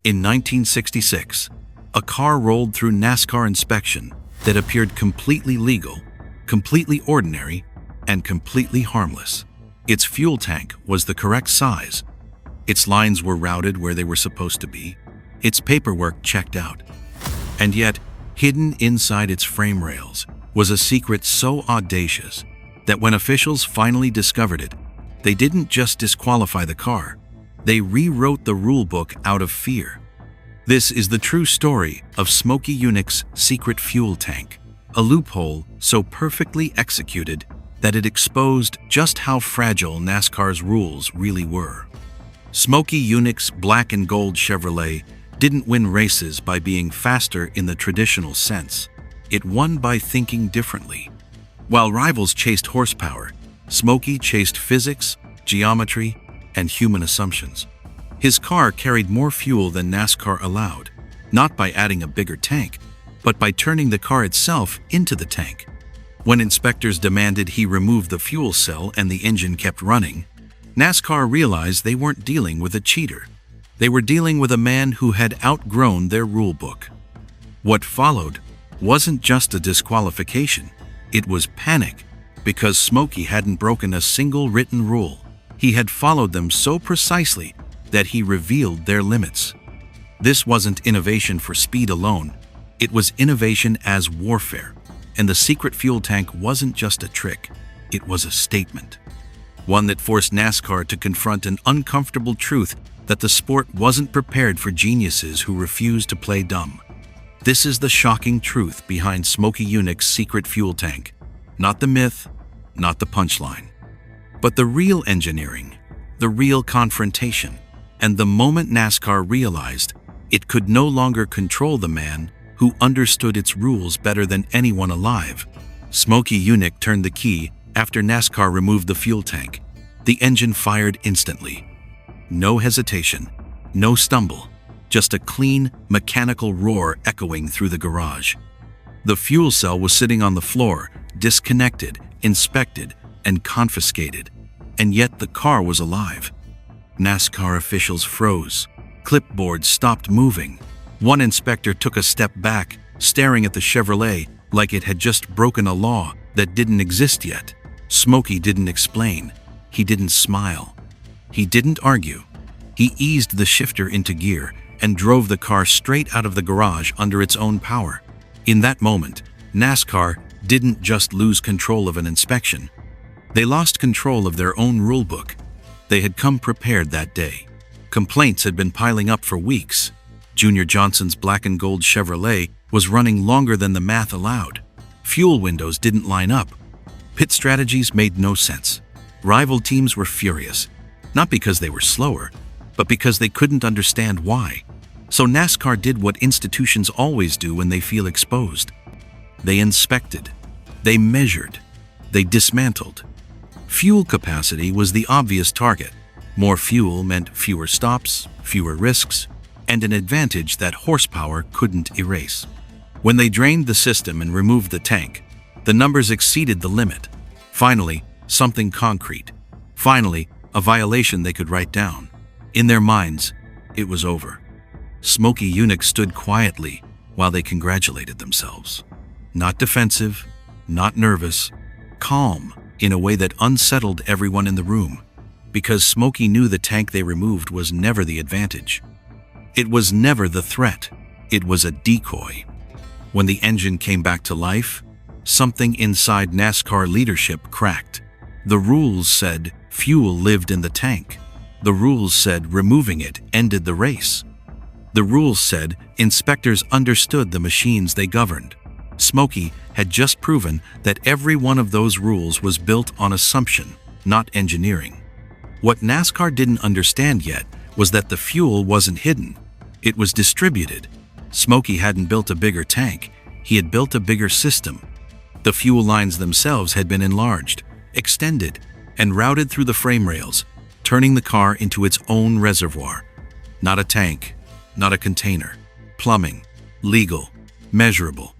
In 1966, a car rolled through NASCAR inspection that appeared completely legal, completely ordinary, and completely harmless. Its fuel tank was the correct size. Its lines were routed where they were supposed to be. Its paperwork checked out. And yet, hidden inside its frame rails was a secret so audacious that when officials finally discovered it, they didn't just disqualify the car, they rewrote the rulebook out of fear. This is the true story of Smokey Yunick'S secret fuel tank, a loophole so perfectly executed that it exposed just how fragile NASCAR's rules really were. Smokey Yunick'S black and gold Chevrolet didn't win races by being faster in the traditional sense. It won by thinking differently. While rivals chased horsepower, Smokey chased physics, geometry, and human assumptions. His car carried more fuel than NASCAR allowed, not by adding a bigger tank, but by turning the car itself into the tank. When inspectors demanded he remove the fuel cell and the engine kept running, NASCAR realized they weren't dealing with a cheater. They were dealing with a man who had outgrown their rulebook. What followed wasn't just a disqualification, it was panic, because Smokey hadn't broken a single written rule. He had followed them so precisely that he revealed their limits. This wasn't innovation for speed alone, it was innovation as warfare. And the secret fuel tank wasn't just a trick, it was a statement. One that forced NASCAR to confront an uncomfortable truth that the sport wasn't prepared for geniuses who refused to play dumb. This is the shocking truth behind Smokey Yunick'S secret fuel tank. Not the myth, not the punchline, but the real engineering, the real confrontation, and the moment NASCAR realized it could no longer control the man who understood its rules better than anyone alive. Smokey Yunick turned the key after NASCAR removed the fuel tank. The engine fired instantly. No hesitation, no stumble, just a clean, mechanical roar echoing through the garage. The fuel cell was sitting on the floor, disconnected, inspected, and confiscated, and yet the car was alive. NASCAR officials froze. Clipboards stopped moving. One inspector took a step back, staring at the Chevrolet like it had just broken a law that didn't exist yet. Smokey didn't explain. He didn't smile. He didn't argue. He eased the shifter into gear and drove the car straight out of the garage under its own power. In that moment, NASCAR didn't just lose control of an inspection. They lost control of their own rulebook. They had come prepared that day. Complaints had been piling up for weeks. Junior Johnson's black and gold Chevrolet was running longer than the math allowed. Fuel windows didn't line up. Pit strategies made no sense. Rival teams were furious, not because they were slower, but because they couldn't understand why. So NASCAR did what institutions always do when they feel exposed. They inspected, they measured, they dismantled. Fuel capacity was the obvious target. More fuel meant fewer stops, fewer risks, and an advantage that horsepower couldn't erase. When they drained the system and removed the tank, the numbers exceeded the limit. Finally, something concrete. Finally, a violation they could write down. In their minds, it was over. Smokey Yunick stood quietly while they congratulated themselves. Not defensive, not nervous, calm in a way that unsettled everyone in the room, because Smokey knew the tank they removed was never the advantage. It was never the threat. It was a decoy. When the engine came back to life, something inside NASCAR leadership cracked. The rules said fuel lived in the tank. The rules said removing it ended the race. The rules said inspectors understood the machines they governed. Smokey had just proven that every one of those rules was built on assumption, not engineering. What NASCAR didn't understand yet was that the fuel wasn't hidden. It was distributed. Smokey hadn't built a bigger tank, he had built a bigger system. The fuel lines themselves had been enlarged, extended, and routed through the frame rails, turning the car into its own reservoir. Not a tank, not a container. Plumbing, legal, measurable,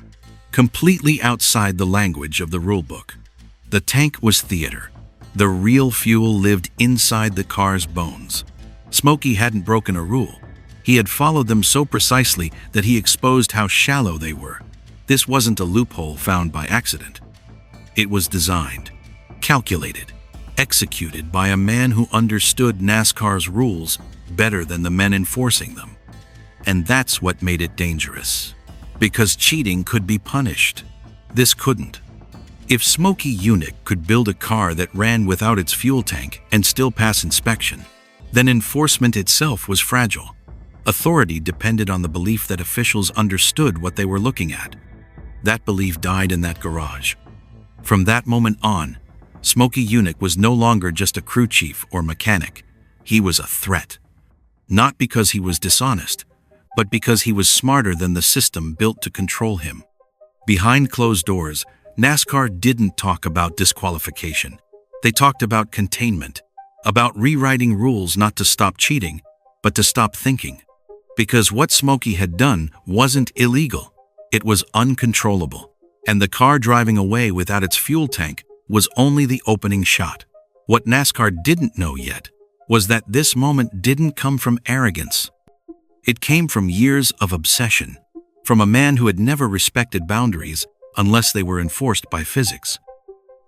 completely outside the language of the rulebook. The tank was theater. The real fuel lived inside the car's bones. Smokey hadn't broken a rule. He had followed them so precisely that he exposed how shallow they were. This wasn't a loophole found by accident. It was designed, calculated, executed by a man who understood NASCAR's rules better than the men enforcing them. And that's what made it dangerous. Because cheating could be punished. This couldn't. If Smokey Yunick could build a car that ran without its fuel tank and still pass inspection, then enforcement itself was fragile. Authority depended on the belief that officials understood what they were looking at. That belief died in that garage. From that moment on, Smokey Yunick was no longer just a crew chief or mechanic. He was a threat. Not because he was dishonest, but because he was smarter than the system built to control him. Behind closed doors, NASCAR didn't talk about disqualification. They talked about containment, about rewriting rules not to stop cheating, but to stop thinking. Because what Smokey had done wasn't illegal. It was uncontrollable. And the car driving away without its fuel tank was only the opening shot. What NASCAR didn't know yet was that this moment didn't come from arrogance. It came from years of obsession, from a man who had never respected boundaries unless they were enforced by physics.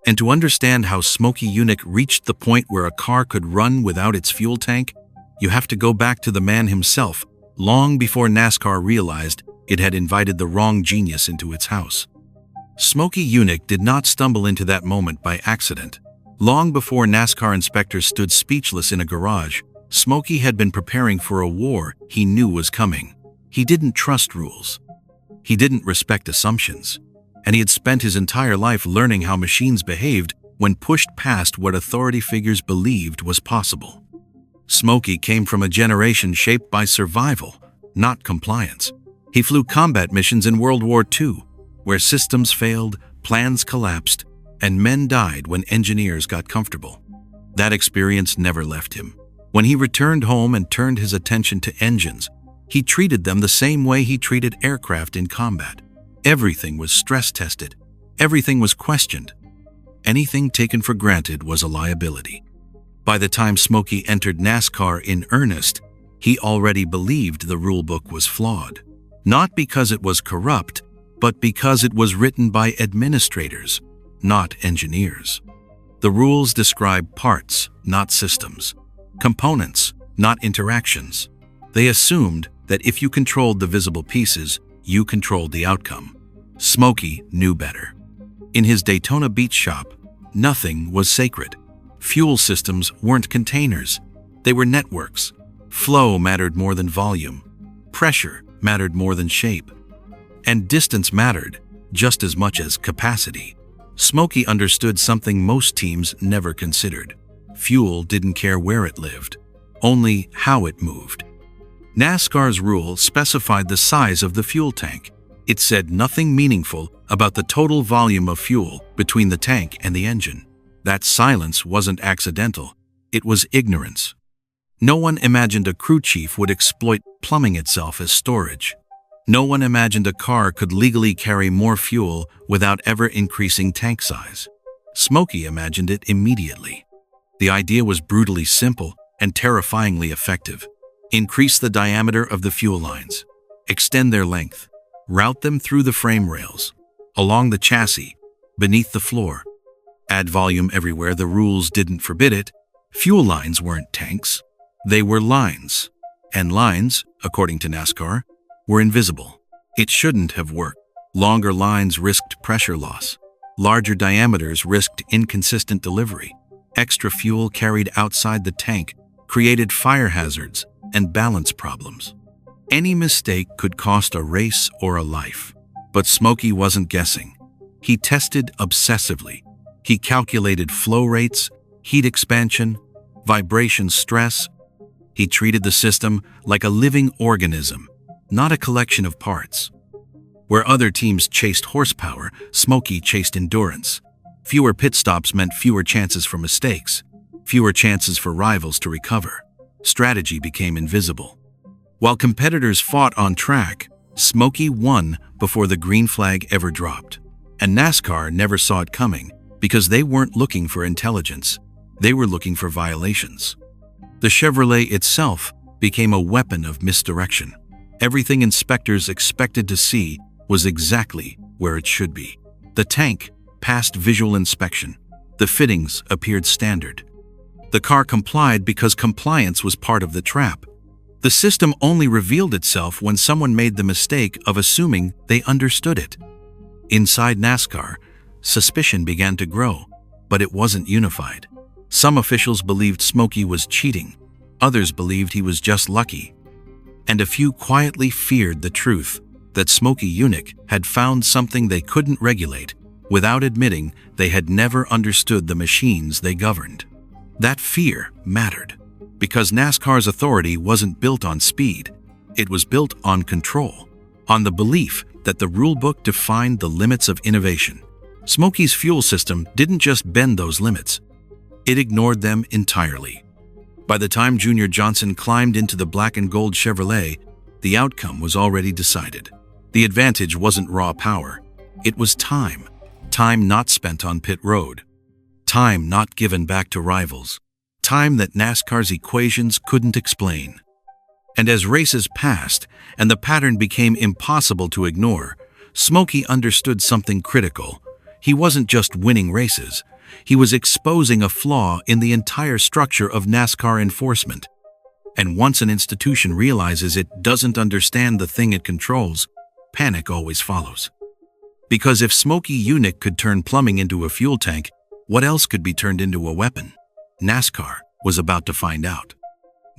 And to understand how Smokey Yunick reached the point where a car could run without its fuel tank, you have to go back to the man himself, long before NASCAR realized it had invited the wrong genius into its house. Smokey Yunick did not stumble into that moment by accident. Long before NASCAR inspectors stood speechless in a garage, Smokey had been preparing for a war he knew was coming. He didn't trust rules. He didn't respect assumptions. And he had spent his entire life learning how machines behaved when pushed past what authority figures believed was possible. Smokey came from a generation shaped by survival, not compliance. He flew combat missions in World War II, where systems failed, plans collapsed, and men died when engineers got comfortable. That experience never left him. When he returned home and turned his attention to engines, he treated them the same way he treated aircraft in combat. Everything was stress-tested. Everything was questioned. Anything taken for granted was a liability. By the time Smokey entered NASCAR in earnest, he already believed the rulebook was flawed. Not because it was corrupt, but because it was written by administrators, not engineers. The rules describe parts, not systems. Components, not interactions. They assumed that if you controlled the visible pieces, you controlled the outcome. Smokey knew better. In his Daytona Beach shop, nothing was sacred. Fuel systems weren't containers. They were networks. Flow mattered more than volume. Pressure mattered more than shape. And distance mattered just as much as capacity. Smokey understood something most teams never considered. Fuel didn't care where it lived, only how it moved. NASCAR's rule specified the size of the fuel tank. It said nothing meaningful about the total volume of fuel between the tank and the engine. That silence wasn't accidental. It was ignorance. No one imagined a crew chief would exploit plumbing itself as storage. No one imagined a car could legally carry more fuel without ever increasing tank size. Smokey imagined it immediately. The idea was brutally simple and terrifyingly effective. Increase the diameter of the fuel lines. Extend their length. Route them through the frame rails, along the chassis, beneath the floor. Add volume everywhere the rules didn't forbid it. Fuel lines weren't tanks. They were lines. And lines, according to NASCAR, were invisible. It shouldn't have worked. Longer lines risked pressure loss. Larger diameters risked inconsistent delivery. Extra fuel carried outside the tank created fire hazards and balance problems. Any mistake could cost a race or a life. But Smokey wasn't guessing. He tested obsessively. He calculated flow rates, heat expansion, vibration stress. He treated the system like a living organism, not a collection of parts. Where other teams chased horsepower, Smokey chased endurance. Fewer pit stops meant fewer chances for mistakes, fewer chances for rivals to recover. Strategy became invisible. While competitors fought on track, Smokey won before the green flag ever dropped. And NASCAR never saw it coming because they weren't looking for intelligence. They were looking for violations. The Chevrolet itself became a weapon of misdirection. Everything inspectors expected to see was exactly where it should be. The tank passed visual inspection. The fittings appeared standard. The car complied because compliance was part of the trap. The system only revealed itself when someone made the mistake of assuming they understood it. Inside NASCAR, suspicion began to grow, but it wasn't unified. Some officials believed Smokey was cheating. Others believed he was just lucky. And a few quietly feared the truth that Smokey Yunick had found something they couldn't regulate without admitting they had never understood the machines they governed. That fear mattered, because NASCAR's authority wasn't built on speed. It was built on control, on the belief that the rulebook defined the limits of innovation. Smokey's fuel system didn't just bend those limits. It ignored them entirely. By the time Junior Johnson climbed into the black and gold Chevrolet, the outcome was already decided. The advantage wasn't raw power. It was time. Time not spent on pit road. Time not given back to rivals. Time that NASCAR's equations couldn't explain. And as races passed and the pattern became impossible to ignore, Smokey understood something critical. He wasn't just winning races. He was exposing a flaw in the entire structure of NASCAR enforcement. And once an institution realizes it doesn't understand the thing it controls, panic always follows. Because if Smokey Yunick could turn plumbing into a fuel tank, what else could be turned into a weapon? NASCAR was about to find out.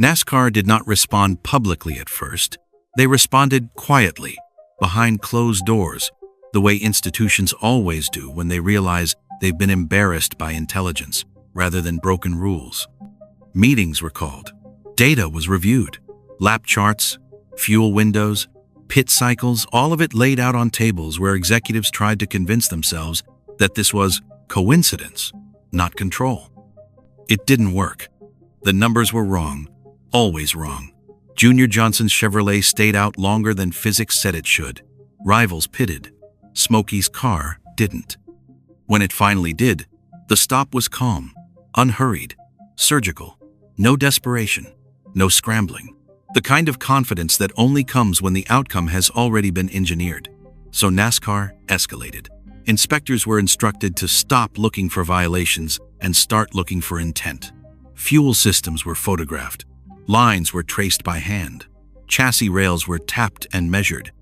NASCAR did not respond publicly at first. They responded quietly, behind closed doors, the way institutions always do when they realize they've been embarrassed by intelligence rather than broken rules. Meetings were called. Data was reviewed. Lap charts, fuel windows, pit cycles, all of it laid out on tables where executives tried to convince themselves that this was coincidence, not control. It didn't work. The numbers were wrong, always wrong. Junior Johnson's Chevrolet stayed out longer than physics said it should. Rivals pitted. Smokey's car didn't. When it finally did, the stop was calm, unhurried, surgical. No desperation, no scrambling. The kind of confidence that only comes when the outcome has already been engineered. So NASCAR escalated. Inspectors were instructed to stop looking for violations and start looking for intent. Fuel systems were photographed. Lines were traced by hand. Chassis rails were tapped and measured.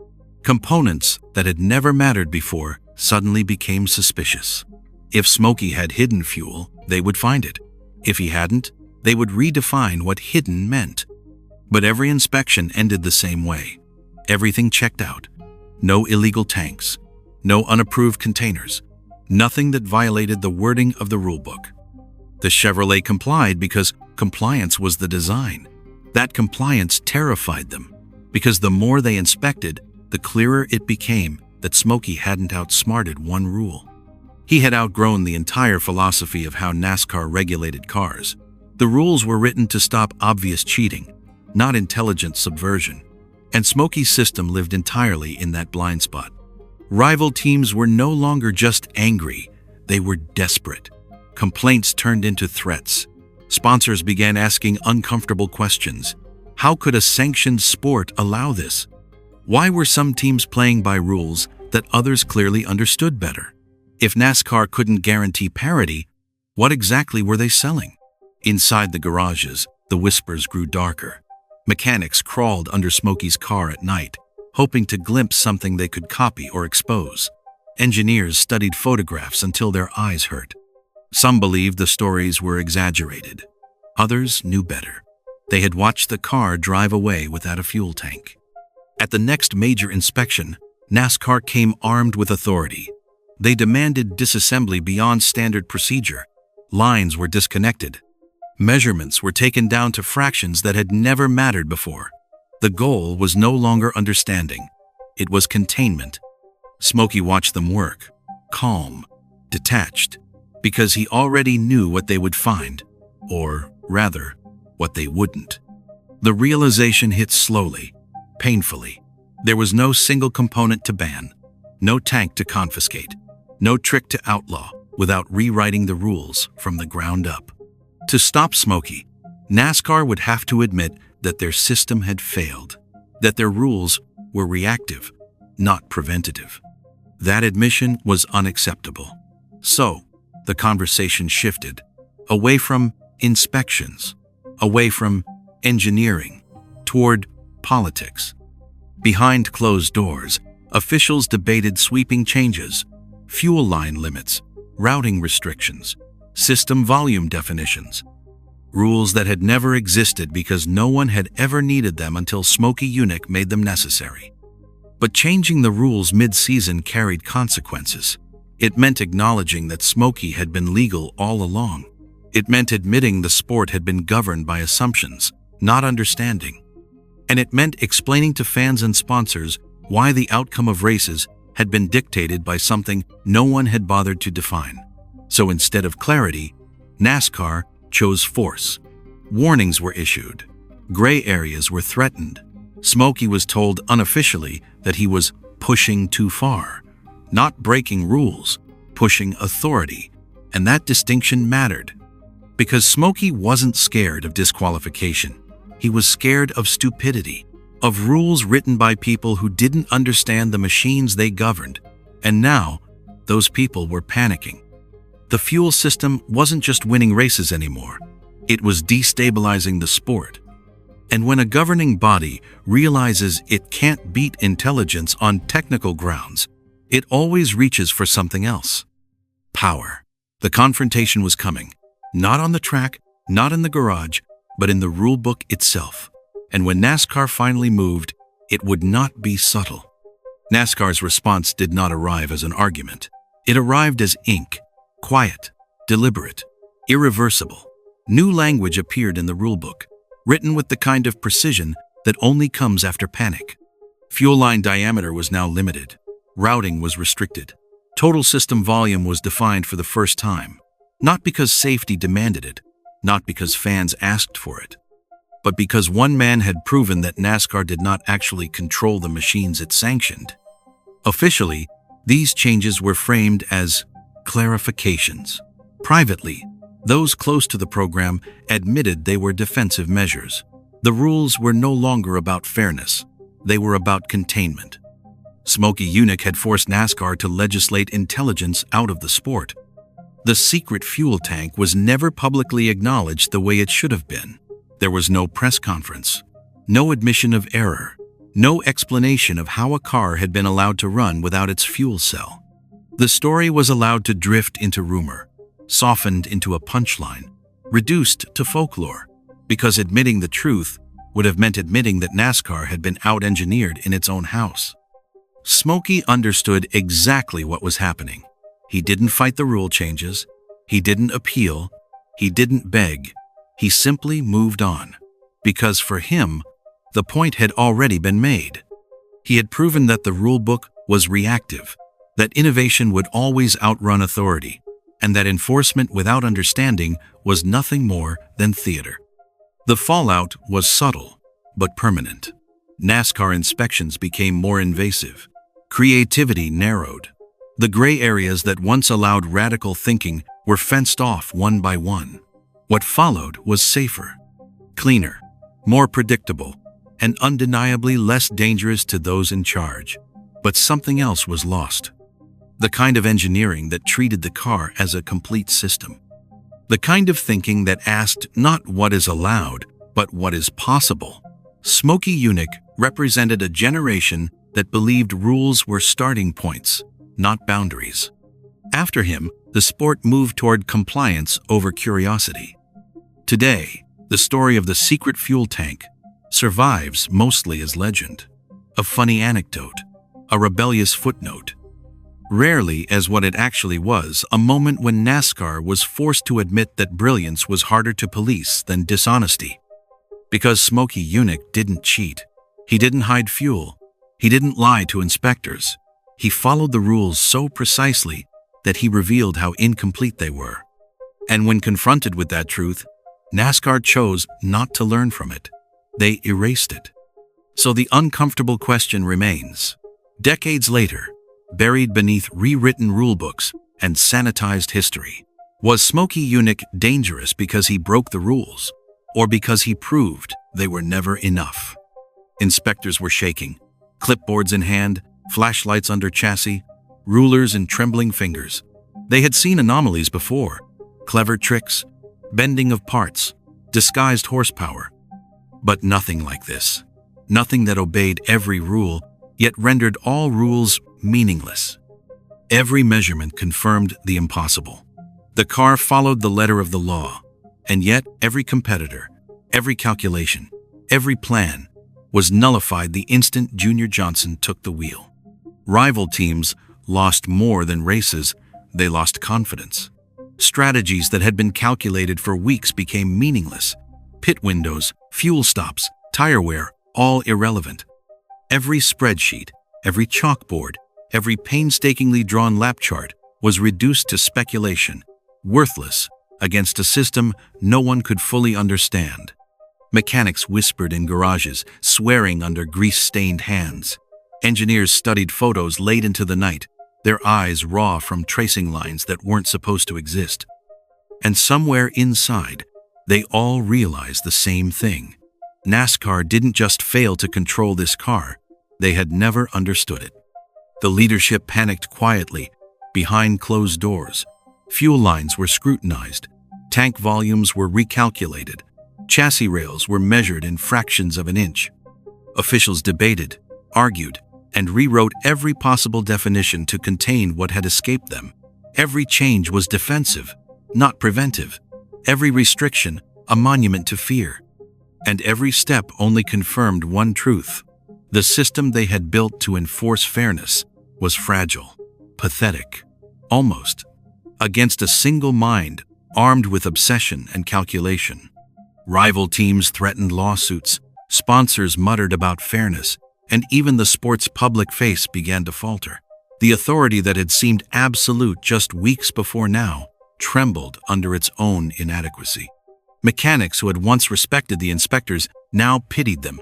Components that had never mattered before suddenly became suspicious. If Smokey had hidden fuel, they would find it. If he hadn't, they would redefine what hidden meant. But every inspection ended the same way. Everything checked out. No illegal tanks. No unapproved containers. Nothing that violated the wording of the rulebook. The Chevrolet complied because compliance was the design. That compliance terrified them, because the more they inspected, the clearer it became that Smokey hadn't outsmarted one rule. He had outgrown the entire philosophy of how NASCAR regulated cars. The rules were written to stop obvious cheating, not intelligent subversion. And Smokey's system lived entirely in that blind spot. Rival teams were no longer just angry, they were desperate. Complaints turned into threats. Sponsors began asking uncomfortable questions. How could a sanctioned sport allow this? Why were some teams playing by rules that others clearly understood better? If NASCAR couldn't guarantee parity, what exactly were they selling? Inside the garages, the whispers grew darker. Mechanics crawled under Smokey's car at night, hoping to glimpse something they could copy or expose. Engineers studied photographs until their eyes hurt. Some believed the stories were exaggerated. Others knew better. They had watched the car drive away without a fuel tank. At the next major inspection, NASCAR came armed with authority. They demanded disassembly beyond standard procedure. Lines were disconnected. Measurements were taken down to fractions that had never mattered before. The goal was no longer understanding. It was containment. Smokey watched them work, calm, detached, because he already knew what they would find, or rather, what they wouldn't. The realization hit slowly, painfully. There was no single component to ban, no tank to confiscate, no trick to outlaw without rewriting the rules from the ground up. To stop Smokey, NASCAR would have to admit that their system had failed, that their rules were reactive, not preventative. That admission was unacceptable. So, the conversation shifted away from inspections, away from engineering, toward politics. Behind closed doors, officials debated sweeping changes, fuel line limits, routing restrictions, system volume definitions, rules that had never existed because no one had ever needed them until Smokey Yunick made them necessary. But changing the rules mid-season carried consequences. It meant acknowledging that Smokey had been legal all along. It meant admitting the sport had been governed by assumptions, not understanding. And it meant explaining to fans and sponsors why the outcome of races had been dictated by something no one had bothered to define. So instead of clarity, NASCAR chose force. Warnings were issued. Gray areas were threatened. Smokey was told unofficially that he was pushing too far, not breaking rules, pushing authority, and that distinction mattered. Because Smokey wasn't scared of disqualification. He was scared of stupidity, of rules written by people who didn't understand the machines they governed, and now those people were panicking. The fuel system wasn't just winning races anymore. It was destabilizing the sport. And when a governing body realizes it can't beat intelligence on technical grounds, it always reaches for something else. Power. The confrontation was coming, not on the track, not in the garage, but in the rulebook itself. And when NASCAR finally moved, it would not be subtle. NASCAR's response did not arrive as an argument. It arrived as ink, quiet, deliberate, irreversible. New language appeared in the rulebook, written with the kind of precision that only comes after panic. Fuel line diameter was now limited. Routing was restricted. Total system volume was defined for the first time, not because safety demanded it, not because fans asked for it, but because one man had proven that NASCAR did not actually control the machines it sanctioned. Officially, these changes were framed as clarifications. Privately, those close to the program admitted they were defensive measures. The rules were no longer about fairness. They were about containment. Smokey Yunick had forced NASCAR to legislate intelligence out of the sport. The secret fuel tank was never publicly acknowledged the way it should have been. There was no press conference, no admission of error, no explanation of how a car had been allowed to run without its fuel cell. The story was allowed to drift into rumor, softened into a punchline, reduced to folklore, because admitting the truth would have meant admitting that NASCAR had been out-engineered in its own house. Smokey understood exactly what was happening. He didn't fight the rule changes. He didn't appeal. He didn't beg. He simply moved on. Because for him, the point had already been made. He had proven that the rulebook was reactive, that innovation would always outrun authority, and that enforcement without understanding was nothing more than theater. The fallout was subtle, but permanent. NASCAR inspections became more invasive. Creativity narrowed. The gray areas that once allowed radical thinking were fenced off one by one. What followed was safer, cleaner, more predictable, and undeniably less dangerous to those in charge. But something else was lost. The kind of engineering that treated the car as a complete system. The kind of thinking that asked not what is allowed, but what is possible. Smokey Yunick represented a generation that believed rules were starting points, not boundaries. After him, the sport moved toward compliance over curiosity. Today, the story of the secret fuel tank survives mostly as legend, a funny anecdote, a rebellious footnote, rarely as what it actually was, a moment when NASCAR was forced to admit that brilliance was harder to police than dishonesty. Because Smokey Yunick didn't cheat. He didn't hide fuel. He didn't lie to inspectors. He followed the rules so precisely that he revealed how incomplete they were. And when confronted with that truth, NASCAR chose not to learn from it. They erased it. So the uncomfortable question remains. Decades later, buried beneath rewritten rulebooks and sanitized history, was Smokey Yunick dangerous because he broke the rules? or because he proved they were never enough. Inspectors were shaking, clipboards in hand, flashlights under chassis, rulers in trembling fingers. They had seen anomalies before, clever tricks, bending of parts, disguised horsepower. But nothing like this. Nothing that obeyed every rule, yet rendered all rules meaningless. Every measurement confirmed the impossible. The car followed the letter of the law, and yet every competitor, every calculation, every plan was nullified the instant Junior Johnson took the wheel. Rival teams lost more than races, they lost confidence. Strategies that had been calculated for weeks became meaningless. Pit windows, fuel stops, tire wear, all irrelevant. Every spreadsheet, every chalkboard, every painstakingly drawn lap chart was reduced to speculation, worthless against a system no one could fully understand. Mechanics whispered in garages, swearing under grease-stained hands. Engineers studied photos late into the night, their eyes raw from tracing lines that weren't supposed to exist. And somewhere inside, they all realized the same thing. NASCAR didn't just fail to control this car, they had never understood it. The leadership panicked quietly, behind closed doors. Fuel lines were scrutinized, tank volumes were recalculated, chassis rails were measured in fractions of an inch. Officials debated, argued, and rewrote every possible definition to contain what had escaped them. Every change was defensive, not preventive. Every restriction, a monument to fear. And every step only confirmed one truth. The system they had built to enforce fairness was fragile, pathetic, almost, against a single mind armed with obsession and calculation. Rival teams threatened lawsuits, sponsors muttered about fairness, and even the sport's public face began to falter. The authority that had seemed absolute just weeks before now trembled under its own inadequacy. Mechanics who had once respected the inspectors now pitied them.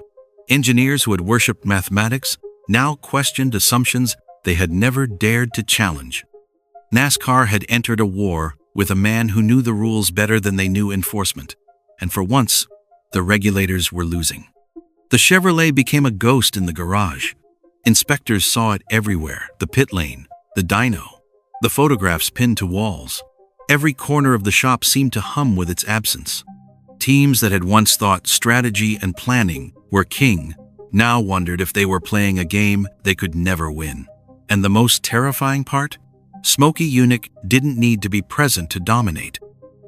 Engineers who had worshipped mathematics now questioned assumptions they had never dared to challenge. NASCAR had entered a war with a man who knew the rules better than they knew enforcement, and for once, the regulators were losing. The Chevrolet became a ghost in the garage. Inspectors saw it everywhere: the pit lane, the dyno, the photographs pinned to walls. Every corner of the shop seemed to hum with its absence. Teams that had once thought strategy and planning were king now wondered if they were playing a game they could never win. And the most terrifying part? Smokey Yunick didn't need to be present to dominate.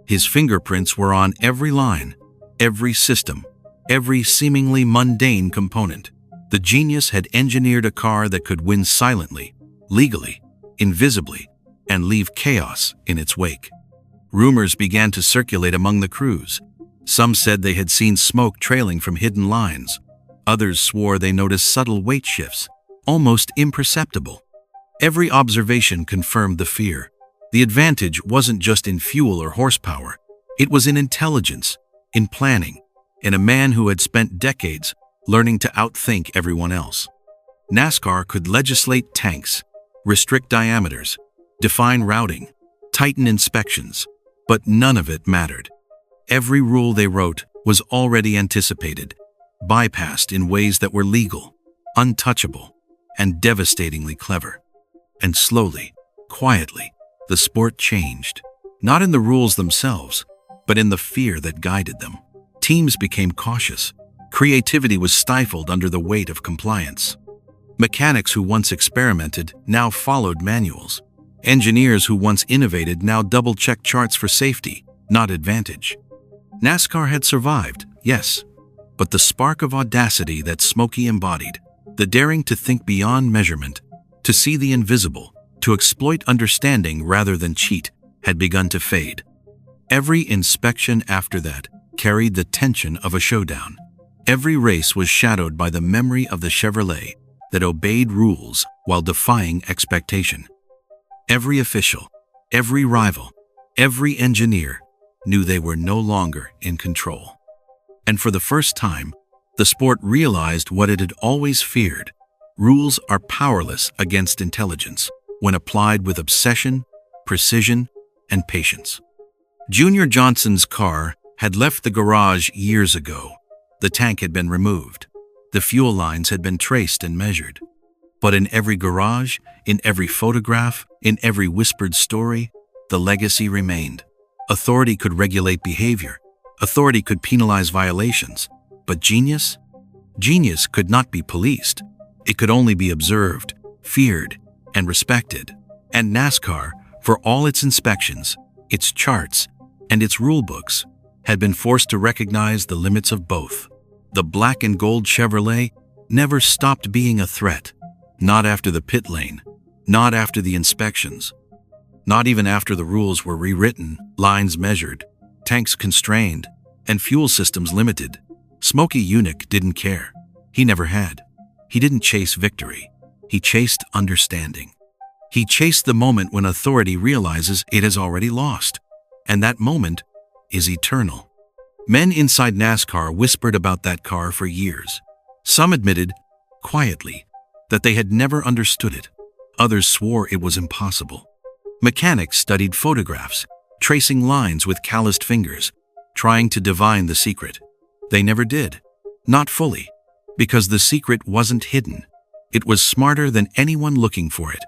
His fingerprints were on every line, every system, every seemingly mundane component. The genius had engineered a car that could win silently, legally, invisibly, and leave chaos in its wake. Rumors began to circulate among the crews. Some said they had seen smoke trailing from hidden lines. Others swore they noticed subtle weight shifts, almost imperceptible. Every observation confirmed the fear. The advantage wasn't just in fuel or horsepower. It was in intelligence, in planning, in a man who had spent decades learning to outthink everyone else. NASCAR could legislate tanks, restrict diameters, define routing, tighten inspections, but none of it mattered. Every rule they wrote was already anticipated, bypassed in ways that were legal, untouchable, and devastatingly clever. And slowly, quietly, the sport changed, not in the rules themselves, but in the fear that guided them. Teams became cautious. Creativity was stifled under the weight of compliance. Mechanics who once experimented now followed manuals. Engineers who once innovated now double-checked charts for safety, not advantage. NASCAR had survived, yes, but the spark of audacity that Smokey embodied, the daring to think beyond measurement, to see the invisible, to exploit understanding rather than cheat, had begun to fade. Every inspection after that carried the tension of a showdown. Every race was shadowed by the memory of the Chevrolet that obeyed rules while defying expectation. Every official, every rival, every engineer knew they were no longer in control. And for the first time, the sport realized what it had always feared. Rules are powerless against intelligence when applied with obsession, precision, and patience. Junior Johnson's car had left the garage years ago. The tank had been removed. The fuel lines had been traced and measured. But in every garage, in every photograph, in every whispered story, the legacy remained. Authority could regulate behavior. Authority could penalize violations. But genius? Genius could not be policed. It could only be observed, feared, and respected. And NASCAR, for all its inspections, its charts, and its rulebooks, had been forced to recognize the limits of both. The black and gold Chevrolet never stopped being a threat. Not after the pit lane, not after the inspections, not even after the rules were rewritten, lines measured, tanks constrained, and fuel systems limited. Smokey Yunick didn't care. He never had. He didn't chase victory. He chased understanding. He chased the moment when authority realizes it has already lost. And that moment is eternal. Men inside NASCAR whispered about that car for years. Some admitted, quietly, that they had never understood it. Others swore it was impossible. Mechanics studied photographs, tracing lines with calloused fingers, trying to divine the secret. They never did. Not fully. Because the secret wasn't hidden. It was smarter than anyone looking for it.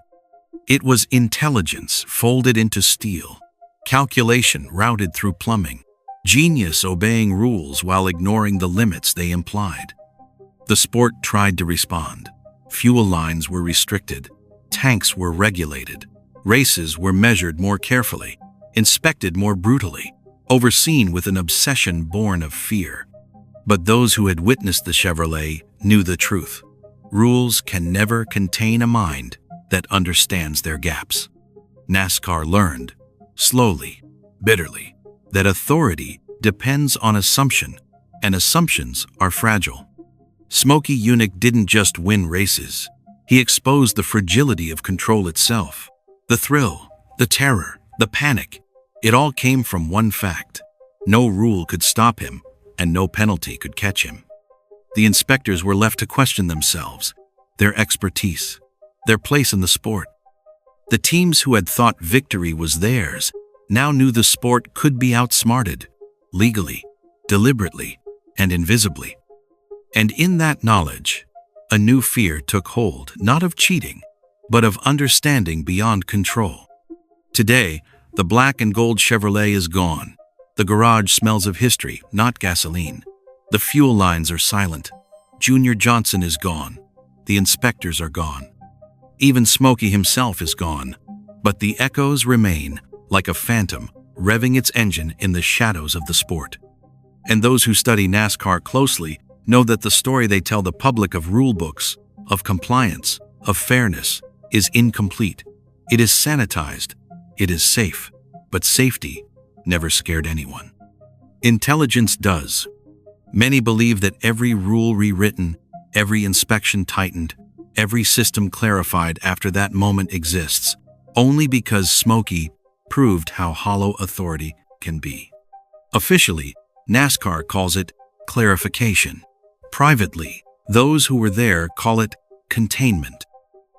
It was intelligence folded into steel, calculation routed through plumbing, genius obeying rules while ignoring the limits they implied. The sport tried to respond. Fuel lines were restricted. Tanks were regulated. Races were measured more carefully, inspected more brutally, overseen with an obsession born of fear. But those who had witnessed the Chevrolet knew the truth. Rules can never contain a mind that understands their gaps. NASCAR learned, slowly, bitterly, that authority depends on assumption, and assumptions are fragile. Smokey Yunick didn't just win races. He exposed the fragility of control itself. The thrill, the terror, the panic, it all came from one fact. No rule could stop him, and no penalty could catch him. The inspectors were left to question themselves, their expertise, their place in the sport. The teams who had thought victory was theirs now knew the sport could be outsmarted, legally, deliberately, and invisibly. And in that knowledge, a new fear took hold, not of cheating, but of understanding beyond control. Today, the black and gold Chevrolet is gone. The garage smells of history, not gasoline. The fuel lines are silent. Junior Johnson is gone. The inspectors are gone. Even Smokey himself is gone. But the echoes remain, like a phantom, revving its engine in the shadows of the sport. And those who study NASCAR closely know that the story they tell the public of rulebooks, of compliance, of fairness, is incomplete. It is sanitized. It is safe. But safety never scared anyone. Intelligence does. Many believe that every rule rewritten, every inspection tightened, every system clarified after that moment exists, only because Smokey proved how hollow authority can be. Officially, NASCAR calls it clarification. Privately, those who were there call it containment.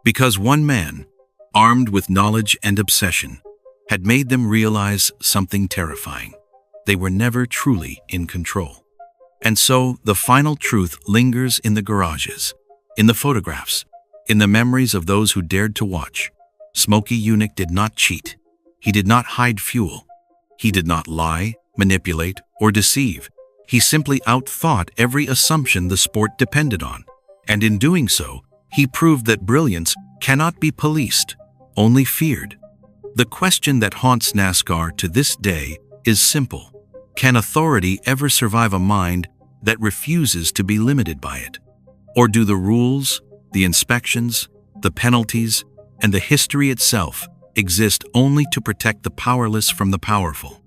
Because one man, armed with knowledge and obsession, had made them realize something terrifying. They were never truly in control. And so the final truth lingers in the garages, in the photographs, in the memories of those who dared to watch. Smokey Yunick did not cheat. He did not hide fuel. He did not lie, manipulate, or deceive. He simply outthought every assumption the sport depended on. And in doing so, he proved that brilliance cannot be policed, only feared. The question that haunts NASCAR to this day is simple. Can authority ever survive a mind that refuses to be limited by it? Or do the rules, the inspections, the penalties, and the history itself exist only to protect the powerless from the powerful?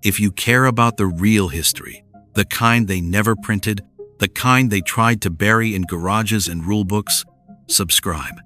If you care about the real history, the kind they never printed, the kind they tried to bury in garages and rulebooks, subscribe.